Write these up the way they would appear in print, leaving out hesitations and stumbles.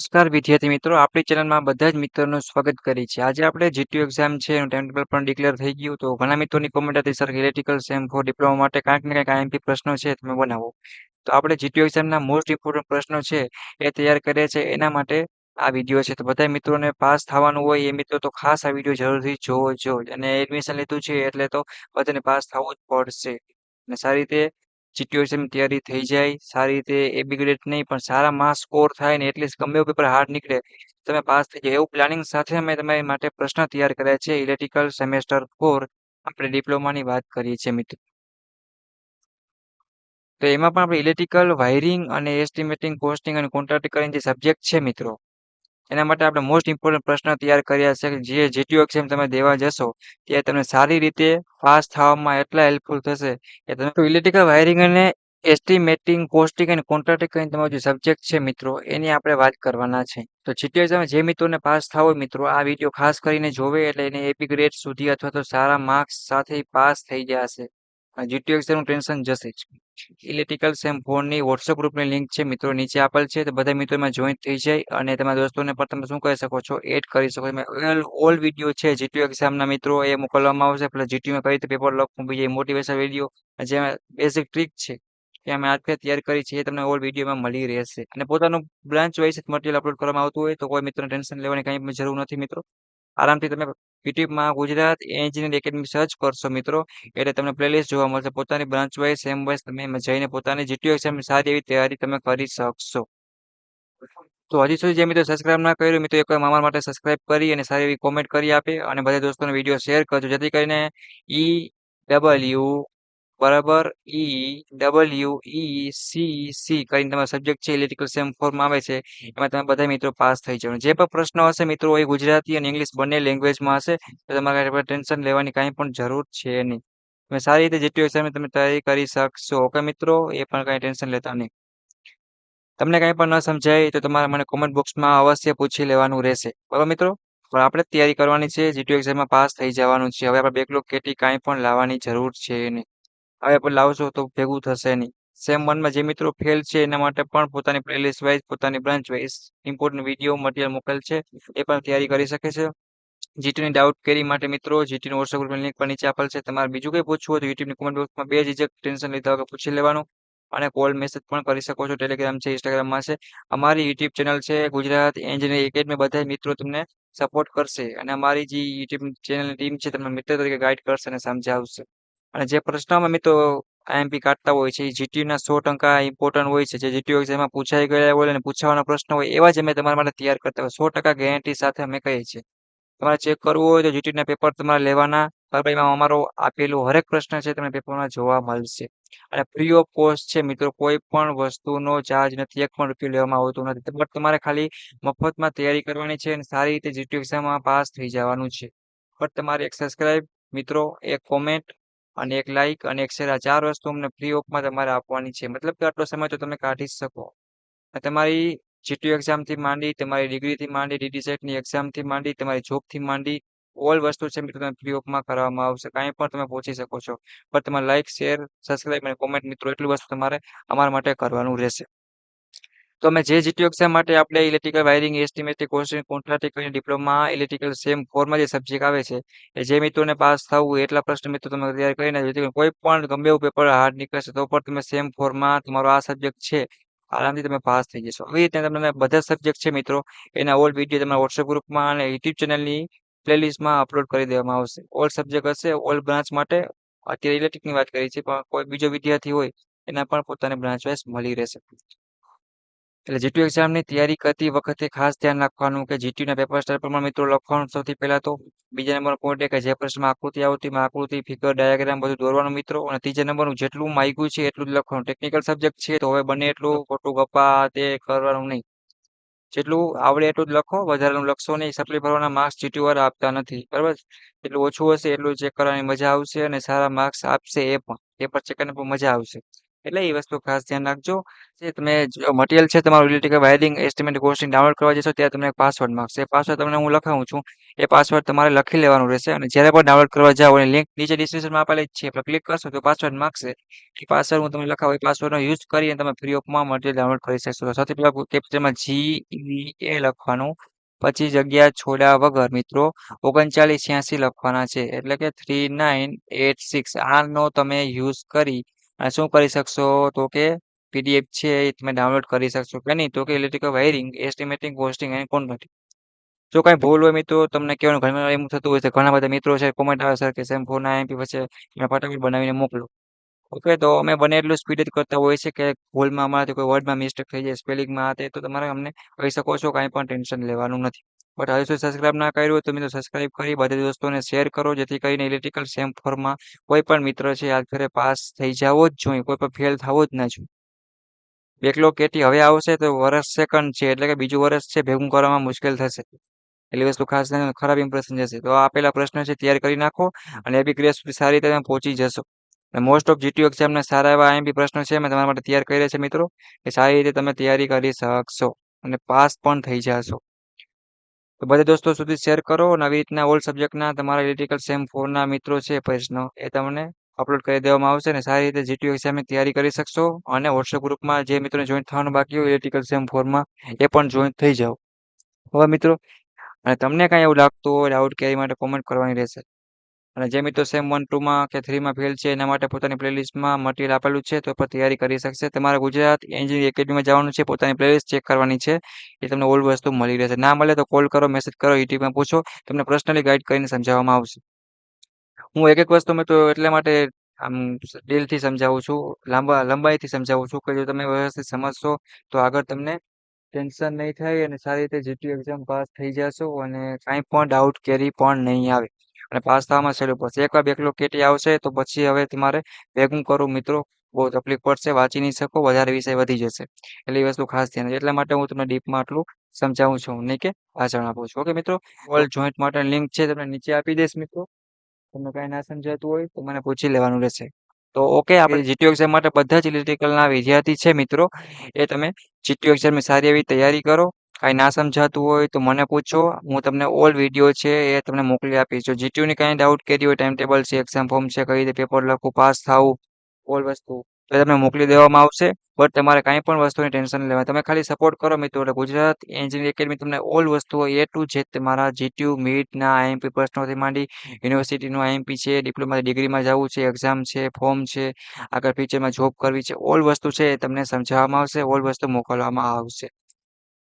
નમસ્કાર વિદ્યાર્થી મિત્રો, આપણી ચેનલમાં બધા જ મિત્રોનું સ્વાગત કરીએ છીએ. આજે આપણે જીટીયુ એક્ઝામ છે એનું ટાઈમ ટેબલ પણ ડિક્લેર થઈ ગયું. તો ઘણા મિત્રોની કોમેન્ટ હતી, sir electrical sem four diploma માટે કાંઈક ને કાંઈક આઈએમપી પ્રશ્નો છે તમે બનાવો. તો આપણે જીટીયુ એક્ઝામના મોસ્ટ ઇમ્પોર્ટન્ટ પ્રશ્નો છે એ તૈયાર કરીએ છીએ. એના માટે આ વિડીયો છે. તો બધા મિત્રોને પાસ થવાનું હોય એ મિત્રો તો ખાસ આ વિડીયો જરૂરથી જોજો. અને એડમિશન લીધું છે એટલે તો બધાને પાસ થવું જ પડશે. અને સારી રીતે જીટીયુ એક્ઝામની તૈયારી થઈ જાય, સારી રીતે એ બી ગ્રેડ નહીં પણ સારા માર્ક્સ સ્કોર થાય ને એટલીસ્ટ ગમે એવું પેપર હાર્ડ નીકળે તમે પાસ થઈ જાય એવું પ્લાનિંગ સાથે અમે તમારી માટે પ્રશ્ન તૈયાર કર્યા છે. ઇલેક્ટ્રિકલ સેમેસ્ટર 4 આપણે ડિપ્લોમાની વાત કરીએ છીએ મિત્રો. તો એમાં પણ આપણે ઇલેક્ટ્રિકલ વાયરિંગ અને એસ્ટિમેટિંગ કોસ્ટિંગ અને કોન્ટ્રાક્ટિંગ જે સબ્જેક્ટ છે મિત્રો, એના માટે આપણે મોસ્ટ ઇમ્પોર્ટન્ટ પ્રશ્ન તૈયાર કર્યા છે કે જે જીટીયુ એક્ઝામ તમે દેવા જશો ત્યારે તમને સારી રીતે પાસ થવામાં એટલા હેલ્પફુલ થશે કે તમે ઇલેક્ટ્રિકલ વાયરિંગ અને એસ્ટિમેટિંગ કોસ્ટિંગ અને કોન્ટ્રાક્ટિંગ તમારો જે સબ્જેક્ટ છે મિત્રો એની આપણે વાત કરવાના છે. તો જીટીયુ એક્ઝામ જે મિત્રોને પાસ થવો હોય મિત્રો આ વિડીયો ખાસ કરીને જોવે એટલે એને એપી ગ્રેડ સુધી અથવા તો સારા માર્ક્સ સાથે પાસ થઈ જશે. જીટીયુ એક્ઝામનું ટેન્શન જશે જ. ઇલેક્ટ્રિકલ સેમ 4 ની વોટ્સઅપ ગ્રુપની લિંક છે મિત્રો નીચે આપેલ છે. તો બધા મિત્રો એમાં જોઈન થઈ જાય અને તમારા દોસ્તોને પણ તમે શું કરી શકો છો, એડ કરી શકો. એમાં ઓલ વિડીયો છે જીટીયુ એક્ઝામના મિત્રો એ મોકલવામાં આવશે. પ્લસ જીટીયુમાં કઈ રીતે પેપર લખવું, બીજી મોટિવેશન વિડીયો જેમાં બેઝિક ટ્રીક છે કે અમે આજે તૈયાર કરી છે એ તમને ઓલ વિડીયોમાં મળી રહેશે. અને પોતાનું બ્રાન્ચ વાઇઝ મટીરિયલ અપલોડ કરવામાં આવતું હોય તો કોઈ મિત્રોને ટેન્શન લેવાની કંઈ પણ જરૂર નથી મિત્રો. આરામથી તમે યુટ્યુબમાં ગુજરાત એન્જિનિયરિંગ એકેડમી સર્ચ કરશો મિત્રો એટલે તમને પ્લેલિસ્ટ જોવા મળશે. પોતાની બ્રાન્ચ વાઇઝ સેમ વાઇઝ તમે એમાં જઈને પોતાની જીટીયુ એક્ઝામની સારી એવી તૈયારી તમે કરી શકશો. તો હજી સુધી જે મિત્રો સબસ્ક્રાઇબ ના કર્યું મિત્રો એકવાર મામા માટે સબસ્ક્રાઇબ કરી અને સારી એવી કોમેન્ટ કરી આપે અને બધા દોસ્તોને વિડીયો શેર કરજો જેથી કરીને ડબલ્યુ બરાબર EWECC કરીને તમારો સબ્જેક્ટ છે ઇલેક્ટ્રિકલ સેમ ફોરમાં આવે છે એમાં તમે બધા મિત્રો પાસ થઈ જવાનું. જે પણ પ્રશ્નો હશે મિત્રો એ ગુજરાતી અને ઇંગ્લિશ બંને લેંગ્વેજમાં હશે તો તમારે ટેન્શન લેવાની કાંઈ પણ જરૂર છે નહીં. તમે સારી રીતે જીટીયુ એક્ઝામની તમે તૈયારી કરી શકશો. ઓકે મિત્રો, એ પણ કાંઈ ટેન્શન લેતા નહીં. તમને કાંઈ પણ ન સમજાય તો તમારે મને કોમેન્ટ બોક્સમાં અવશ્ય પૂછી લેવાનું રહેશે. બરાબર મિત્રો, પણ આપણે તૈયારી કરવાની છે, જીટીયુ એક્ઝામમાં પાસ થઈ જવાનું છે. હવે આપણે બેકલોગ કેટી કાંઈ પણ લાવવાની જરૂર છે નહીં. હવે પણ લાવશો તો ભેગું થશે નહીં. સેમ 1માં જે મિત્રો ફેલ છે એના માટે પણ પોતાની પ્લેલિસ્ટ વાઇઝ પોતાની branch wise important video material મોકલેલ છે એ પણ તૈયારી કરી શકે છે. જીટીની ડાઉટ કેરી માટે મિત્રો જીટીનું વોટ્સઅપ ગ્રુપની લિંક પર નીચે આપેલ છે. તમારે બીજું કંઈ પૂછવું હોય તો યુટ્યુબની કોમેન્ટ બોક્સમાં બે ઝીઝક ટેન્શન લીધા વગર પૂછી લેવાનું અને કોલ મેસેજ પણ કરી શકો છો. ટેલિગ્રામ છે, ઇન્સ્ટાગ્રામમાં છે. અમારી યુટ્યુબ ચેનલ છે ગુજરાત એન્જિનિયરિંગ એકેડમી. બધા મિત્રો તમને સપોર્ટ કરશે અને અમારી જે યુટ્યુબ ચેનલની ટીમ છે તમને મિત્ર તરીકે ગાઈડ કરશે અને સમજાવશે. અને જે પ્રશ્નમાં મિત્રો આઈએમપી કાઢતા હોય છે એ જીટીયુના 100% ઇમ્પોર્ટન્ટ હોય છે. જે જીટીયુ એક્ઝામમાં પૂછાઈ ગયા હોય અને પૂછાવાના પ્રશ્ન હોય એવા જ અમે તમારા માટે તૈયાર કરતા હોય. 100% ગેરંટી સાથે અમે કહીએ છીએ. તમારે ચેક કરવું હોય તો જીટીયુના પેપર તમારે લેવાના. બરાબર, એમાં અમારો આપેલું હરેક પ્રશ્ન છે તમને પેપરમાં જોવા મળશે. અને ફ્રી ઓફ કોસ્ટ છે મિત્રો, કોઈ પણ વસ્તુનો ચાર્જ નથી, એક પણ રૂપિયો લેવામાં આવતું નથી. બટ તમારે ખાલી મફતમાં તૈયારી કરવાની છે અને સારી રીતે જીટીયુ એક્ઝામમાં પાસ થઈ જવાનું છે. બટ તમારે એક સબસ્ક્રાઇબ મિત્રો, એક કોમેન્ટ અને એક લાઇક અને એક શેર, આ 4 વસ્તુ અમને ફ્રી ઓફમાં તમારે આપવાની છે. મતલબ કે આટલો સમય તો તમે કાઢી જ શકો. અને તમારી જીટીયુ એક્ઝામથી માંડી, તમારી ડિગ્રીથી માંડી, ડીડી સેટની એક્ઝામથી માંડી, તમારી જોબથી માંડી ઓલ વસ્તુ છે મિત્રો તમે ફ્રી ઓફમાં કરવામાં આવશે. કાંઈ પણ તમે પહોંચી શકો છો. પણ તમારે લાઇક, શેર, સબસ્ક્રાઇબ અને કોમેન્ટ મિત્રો એટલું વસ્તુ તમારે અમારા માટે કરવાનું રહેશે. તો અમે જે જીટીયુ એક્ઝામ માટે આપણે electrical wiring estimating costing contracting કરીને ડિપ્લોમા ઇલેક્ટ્રિકલ સેમ 4માં જે સબ્જેક્ટ આવે છે એ જે મિત્રોને પાસ થવું હોય એટલા પ્રશ્ન મિત્રો તમે તૈયાર કરીને જેથી કરીને કોઈ પણ ગમે એવું પેપર હાર્ડ નીકળશે તો પણ તમે સેમ 4માં તમારો આ સબ્જેક્ટ છે આરામથી તમે પાસ થઈ જશો. આવી રીતે તમને બધા સબ્જેક્ટ છે મિત્રો એના ઓલ વિડીયો તમારા વોટ્સએપ ગ્રુપમાં અને યુટ્યુબ ચેનલની પ્લેલિસ્ટમાં અપલોડ કરી દેવામાં આવશે. ઓલ સબ્જેક્ટ હશે ઓલ બ્રાન્ચ માટે. અત્યારે ઇલેક્ટ્રિકની વાત કરી છે પણ કોઈ બીજો વિદ્યાર્થી હોય એના પણ પોતાની બ્રાન્ચ વાઇઝ મળી રહેશે. એટલે જીટીયુ એક્ઝામની તૈયારી કરતી વખતે ખાસ ધ્યાન રાખવાનું કે જીટીયુના પેપર સ્ટાઇલ પ્રમાણે મિત્રો લખવાનું સૌથી પહેલા તો. બીજા નંબરનો પોઈન્ટ એ કે જે પ્રશ્નમાં આકૃતિ આવતી એમાં આકૃતિ, ફિગર, ડાયાગ્રામ બધું દોરવાનું મિત્રો. અને ત્રીજા નંબરનું જેટલું માગ્યું છે એટલું જ લખવાનું. ટેકનિકલ સબ્જેક્ટ છે તો હવે બને એટલું ખોટું ગપ્પા તે કરવાનું નહીં. જેટલું આવડે એટલું જ લખો, વધારાનું લખશો નહીં. સપ્લી ભરવાના માર્ક્સ જીટીયુ વાળા આપતા નથી, બરાબર. એટલું ઓછું હશે એટલું ચેક કરવાની મજા આવશે અને સારા માર્ક્સ આપશે એ પણ ચેક કરીને પણ મજા આવશે. એટલે એ વસ્તુ ખાસ ધ્યાન રાખજો. જે તમે મટીરિયલ છે તમારું electrical wiring estimate costing download કરવા જશો ત્યારે તમને એક પાસવર્ડ માંગશે. એ પાસવર્ડ તમને હું લખાવું છું. એ પાસવર્ડ તમારે લખી લેવાનું રહેશે અને જ્યારે પણ ડાઉનલોડ કરવા જાઓ અને લિંક નીચે ડિસ્ક્રિપ્શનમાં આપેલી જ છે. એટલે ક્લિક કરશો તો પાસવર્ડ માંગશે. એ પાસવર્ડ હું તમને લખાવું. એ પાસવર્ડનો યુઝ કરીને તમે ફ્રી ઓફમાં મટીરિયલ ડાઉનલોડ કરી શકશો. તો સૌથી પહેલા કેપ્ચરમાં GVA લખવાનું. પછી જગ્યા છોડ્યા વગર મિત્રો 3986 લખવાના છે. એટલે કે 3986 આનો તમે યુઝ કરી અને શું કરી શકશો તો કે પીડીએફ છે એ તમે ડાઉનલોડ કરી શકશો કે નહીં તો કે electrical wiring estimating costing and quantity. જો કાંઈ ભૂલ હોય મિત્રો તમને કહેવાનું ઘણી વાર એમ થતું હોય છે ઘણા બધા મિત્રો છે કોમેન્ટ આવે સર કે સેમ 4 ના એમપી પછી તમે ફટાફટ બનાવીને મોકલો. ઓકે તો અમે બને એટલું સ્પીડ જ કરતા હોઈએ છીએ કે ભૂલમાં અમારાથી કોઈ વર્ડમાં મિસ્ટેક થઈ જાય સ્પેલિંગમાં આ તે તો તમારે અમને કહી શકો છો કાંઈ પણ ટેન્શન લેવાનું નથી. બટ હજુ સુધી સબસ્ક્રાઇબ ના કર્યું હોય તો મિત્રો સબસ્ક્રાઇબ કરી બધા દોસ્તોને શેર કરો જેથી કરીને ઇલેક્ટ્રિકલ સેમ ફોરમાં કોઈ પણ મિત્ર છે આ ફેરે પાસ થઈ જાવો જ જોઈએ કોઈ પણ ફેલ થવો જ ના જોઈએ. બેકલોગ કેટી હવે આવશે તો વર્ષ સેકન્ડ છે એટલે કે બીજું વર્ષ છે ભેગું કરવામાં મુશ્કેલ થશે. એટલી વસ્તુ ખાસ ધ્યાન રાખો, ખરાબ ઇમ્પ્રેશન જશે. તો આ આપેલા પ્રશ્ન છે તૈયાર કરી નાખો અને એબી ક્રિયા સુધી સારી રીતે તમે પહોંચી જશો. અને મોસ્ટ ઓફ જીટીયુ એક્ઝામના સારા એવા આઈએમપી પ્રશ્નો છે મેં તમારા માટે તૈયાર કર્યા છે મિત્રો. એ સારી રીતે તમે તૈયારી કરી શકશો અને પાસ પણ થઈ જશો. તો બધા દોસ્તો સુધી શેર કરો અને આવી રીતના ઓલ સબ્જેક્ટના તમારા ઇલેક્ટ્રિકલ સેમ 4 ના મિત્રો છે પ્રશ્નો એ તમને અપલોડ કરી દેવામાં આવશે અને સારી રીતે જીટીયુ એક્ઝામની તૈયારી કરી શકશો અને વોટ્સએપ ગ્રુપમાં જે મિત્રોને જોઈન થવાનું બાકી હોય ઇલેક્ટ્રિકલ સેમ 4માં એ પણ જોઈન થઈ જાઓ. હવે મિત્રો અને તમને કાંઈ એવું લાગતું હોય ડાઉટ કે એ માટે કોમેન્ટ કરવાની રહેશે. અને જે મિત્રો સેમ 1, 2માં કે 3માં ફેલ છે એના માટે પોતાની પ્લેલિસ્ટમાં મટીરિયલ આપેલું છે તો પણ તૈયારી કરી શકશે. તમારે ગુજરાત એન્જિનિયરિંગ એકેડમીમાં જવાનું છે પોતાની પ્લેલિસ્ટ ચેક કરવાની છે એ તમને ઓલ વસ્તુ મળી રહેશે. ના મળે તો કોલ કરો મેસેજ કરો યુટ્યુબમાં પૂછો તમને પર્સનલી ગાઈડ કરીને સમજાવવામાં આવશે. હું એક એક વસ્તુ મેં તો એટલા માટે આમ દિલથી સમજાવું છું લંબાઈથી સમજાવું છું કે જો તમે વ્યવસ્થિત સમજશો તો આગળ તમને ટેન્શન નહીં થાય અને સારી રીતે જીટીયુ એક્ઝામ પાસ થઈ જશો અને કાંઈ પણ ડાઉટ કેરી પણ નહીં આવે અને પાસ થવામાં સહેલું પડશે. એકવાર બેકલોગ કેટી આવશે તો પછી હવે તમારે ભેગું કરવું મિત્રો બહુ તકલીફ પડશે વાંચી નહીં શકો વધારે વિષય વધી જશે. એટલે એ વસ્તુ ખાસ ધ્યાન એટલા માટે હું તમને ડીપમાં આટલું સમજાવું છું નહીં કે ભાષણ આપું છું. ઓકે મિત્રો ઓલ જોઈન્ટ માટે લિંક છે તમને નીચે આપી દઈશ મિત્રો. તમને કાંઈ ના સમજાતું હોય તો મને પૂછી લેવાનું રહેશે. તો ઓકે આપણે જીટીયુ એક્ઝામ માટે બધા જ ઇલેક્ટ્રિકલના વિદ્યાર્થી છે મિત્રો એ તમે જીટીયુ એક્ઝામની સારી એવી તૈયારી કરો. કાંઈ ના સમજાતું હોય તો મને પૂછો હું તમને ઓલ વિડીયો છે એ તમને મોકલી આપીશ. જો જીટીયુની કાંઈ ડાઉટ કરી હોય ટાઈમ ટેબલ છે એક્ઝામ ફોર્મ છે કઈ રીતે પેપર લખવું પાસ થવું ઓલ વસ્તુ તો તમને મોકલી દેવામાં આવશે. બટ તમારે કાંઈ પણ વસ્તુની ટેન્શન નહીં લેવાની તમે ખાલી સપોર્ટ કરો મિત્રો એટલે ગુજરાત એન્જિનિયરિંગ એકેડમી તમને ઓલ વસ્તુઓ એ ટુ ઝેડ તમારા જીટીયુ મીટના આઈએમપી પ્રશ્નોથી માંડી યુનિવર્સિટીનું આઈએમપી છે ડિપ્લોમા ડિગ્રીમાં જવું છે એક્ઝામ છે ફોર્મ છે આગળ ફ્યુચરમાં જોબ કરવી છે ઓલ વસ્તુ છે એ તમને સમજાવવામાં આવશે ઓલ વસ્તુ મોકલવામાં આવશે.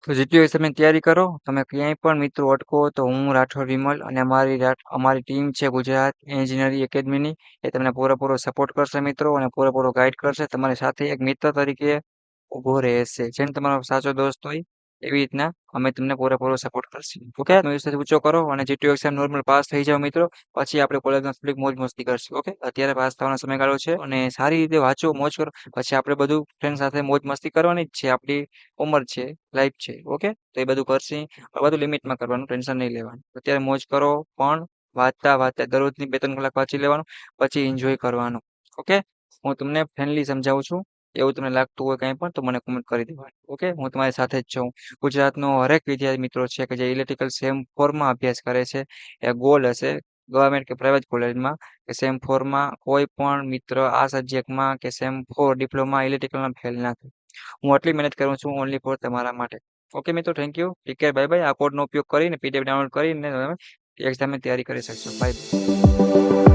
તો જીટીયુ એક્ઝામની તૈયારી કરો તમે ક્યાંય પણ મિત્રો અટકો તો હું રાઠોડ વિમલ અને અમારી ટીમ છે ગુજરાત એન્જિનિયરિંગ એકેડમીની એ તમને પૂરેપૂરો સપોર્ટ કરશે મિત્રો અને પૂરેપૂરો ગાઈડ કરશે તમારી સાથે એક મિત્ર તરીકે ઊભો રહેશે જેમ તમારો સાચો દોસ્ત હોય એવી રીતના અમે તમને પૂરેપૂરો સપોર્ટ કરશું. ઓકે આત્મવિશ્વાસ ઊંચો કરો અને જીટીયુ એક્ઝામ નોર્મલ પાસ થઈ જાઓ મિત્રો પછી આપણે કોલેજમાં થોડીક મોજ મસ્તી કરશું. ઓકે અત્યારે પાસ થવાનો સમયગાળો છે અને સારી રીતે વાંચો મોજ કરો પછી આપણે બધું ફ્રેન્ડ સાથે મોજ મસ્તી કરવાની જ છે આપણી ઉંમર છે લાઈફ છે. ઓકે તો એ બધું કરશી બધું લિમિટમાં કરવાનું ટેન્શન નહીં લેવાનું. અત્યારે મોજ કરો પણ વાંચતા વાંચતા દરરોજની 2-3 કલાક વાંચી લેવાનું પછી એન્જોય કરવાનું. ઓકે હું તમને ફ્રેન્ડલી સમજાવું છું એવું તમને લાગતું હોય કાંઈ પણ તો મને કોમેન્ટ કરી દેવાનું. ઓકે હું તમારી સાથે જ છું. ગુજરાતનો હરેક વિદ્યાર્થી મિત્રો છે કે જે ઇલેક્ટ્રિકલ સેમ 4માં અભ્યાસ કરે છે એ ગોલ હશે ગવર્મેન્ટ કે પ્રાઇવેટ કોલેજમાં કે સેમ 4માં કોઈ પણ મિત્ર આ સબ્જેક્ટમાં કે સેમ 4 ડિપ્લોમા ઇલેક્ટ્રિકલમાં ફેલ ના થાય. હું આટલી મહેનત કરું છું ઓનલી ફોર તમારા માટે. ઓકે મિત્રો thank you take care bye bye. આ કોડનો ઉપયોગ કરીને પીડીએફ ડાઉનલોડ કરીને તમે એક્ઝામની તૈયારી કરી શકશો. Bye bye.